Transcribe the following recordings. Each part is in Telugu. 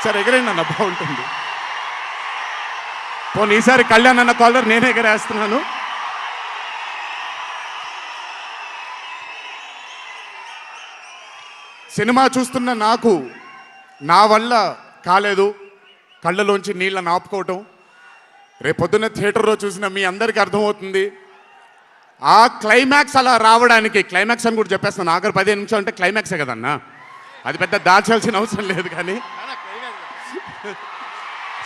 ఒకసారి ఎగరేయండి అన్న, బాగుంటుంది. పోనీ ఈసారి కళ్యాణ్ అన్న కాలర్ నేనే ఎగరేస్తున్నాను. సినిమా చూస్తున్న నాకు నా వల్ల కాలేదు కళ్ళలోంచి నీళ్ళని ఆపుకోవటం. రేపొద్దున్న థియేటర్లో చూసిన మీ అందరికీ అర్థమవుతుంది. ఆ క్లైమాక్స్ అలా రావడానికి, క్లైమాక్స్ అని కూడా చెప్పేస్తున్నాను, ఆఖరి 15 నిమిషాలు అంటే క్లైమాక్సే కదన్నా, అది పెద్ద దాచాల్సిన అవసరం లేదు. కానీ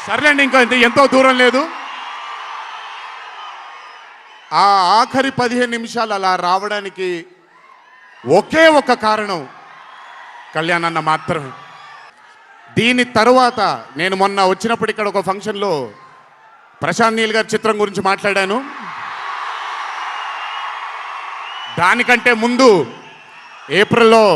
సర్లేండి, ఇంకో ఎంతో దూరం లేదు. ఆ ఆఖరి 15 నిమిషాలు అలా రావడానికి ఒకే ఒక కారణం కళ్యాణ్ అన్న మాత్రమే. దీని తరువాత నేను మొన్న వచ్చినప్పుడు ఇక్కడ ఒక ఫంక్షన్లో ప్రశాంత్ నీల్ గారి చిత్రం గురించి మాట్లాడాను. దానికంటే ముందు ఏప్రిల్లో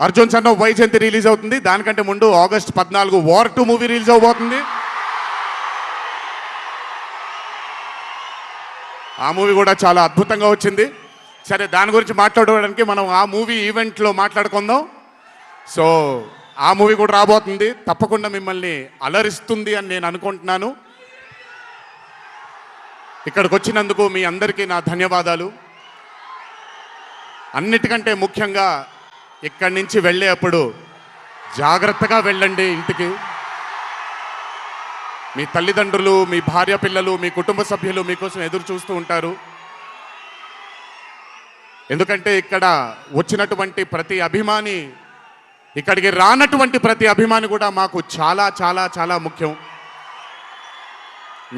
Arjun son of Vyjayanthi release అవుతుంది. దానికంటే ముందు ఆగస్ట్ 14 వార్ 2 మూవీ రిలీజ్ అవబోతుంది. ఆ మూవీ కూడా చాలా అద్భుతంగా వచ్చింది. సరే, దాని గురించి మాట్లాడడానికి మనం ఆ మూవీ ఈవెంట్లో మాట్లాడుకుందాం. సో ఆ మూవీ కూడా రాబోతుంది, తప్పకుండా మిమ్మల్ని అలరిస్తుంది అని నేను అనుకుంటున్నాను. ఇక్కడికి వచ్చినందుకు మీ అందరికీ నా ధన్యవాదాలు. అన్నిటికంటే ముఖ్యంగా ఇక్కడి నుంచి వెళ్ళేటప్పుడు జాగ్రత్తగా వెళ్ళండి ఇంటికి. మీ తల్లిదండ్రులు, మీ భార్య పిల్లలు, మీ కుటుంబ సభ్యులు మీకోసం ఎదురు చూస్తూ ఉంటారు. ఎందుకంటే ఇక్కడ వచ్చినటువంటి ప్రతి అభిమాని, ఇక్కడికి రానటువంటి ప్రతి అభిమాని కూడా మాకు చాలా చాలా చాలా ముఖ్యం.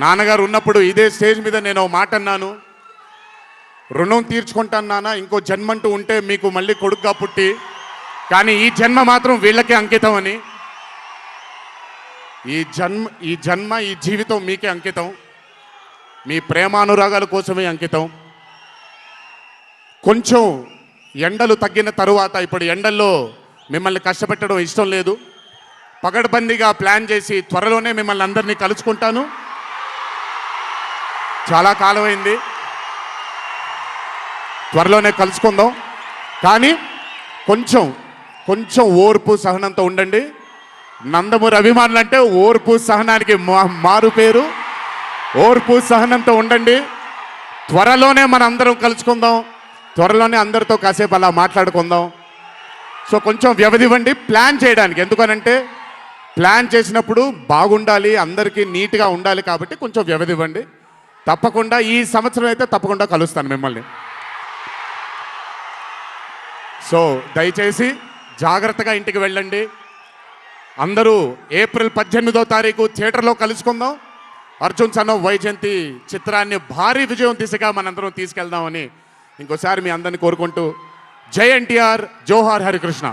నాన్నగారు ఉన్నప్పుడు ఇదే స్టేజ్ మీద నేను మాట అన్నాను, రుణం తీర్చుకుంటాను నాన్న, ఇంకో జన్మంటూ ఉంటే మీకు మళ్ళీ కొడుకుగా పుట్టి, కానీ ఈ జన్మ మాత్రం వీళ్ళకే అంకితం అని. ఈ జన్మ ఈ జీవితం మీకే అంకితం, మీ ప్రేమానురాగాల కోసమే అంకితం. కొంచెం ఎండలు తగ్గిన తరువాత, ఇప్పుడు ఎండల్లో మిమ్మల్ని కష్టపెట్టడం ఇష్టం లేదు, పగడ్బందీగా ప్లాన్ చేసి త్వరలోనే మిమ్మల్ని అందరినీ కలుసుకుంటాను. చాలా కాలమైంది, త్వరలోనే కలుసుకుందాం. కానీ కొంచెం ఓర్పు సహనంతో ఉండండి. నందమూరి అభిమానులు అంటే ఓర్పు సహనానికి మారు పేరు. ఓర్పు సహనంతో ఉండండి. త్వరలోనే మనం అందరం కలుసుకుందాం, త్వరలోనే అందరితో కాసేపు అలా మాట్లాడుకుందాం. సో కొంచెం వ్యవధి ఇవ్వండి ప్లాన్ చేయడానికి, ఎందుకనంటే ప్లాన్ చేసినప్పుడు బాగుండాలి, అందరికీ నీట్గా ఉండాలి, కాబట్టి కొంచెం వ్యవధి ఇవ్వండి. తప్పకుండా ఈ సంవత్సరం అయితే తప్పకుండా కలుస్తాను మిమ్మల్ని. సో దయచేసి జాగ్రత్తగా ఇంటికి వెళ్ళండి. అందరూ ఏప్రిల్ 18వ తారీఖు థియేటర్లో కలుసుకుందాం. అర్జున్ సన్ ఆఫ్ వైజయంతి చిత్రాన్ని భారీ విజయం దిశగా మనందరం తీసుకెళ్దామని ఇంకోసారి మీ అందరిని కోరుకుంటూ, జై ఎన్టీఆర్, జోహార్ హరికృష్ణ.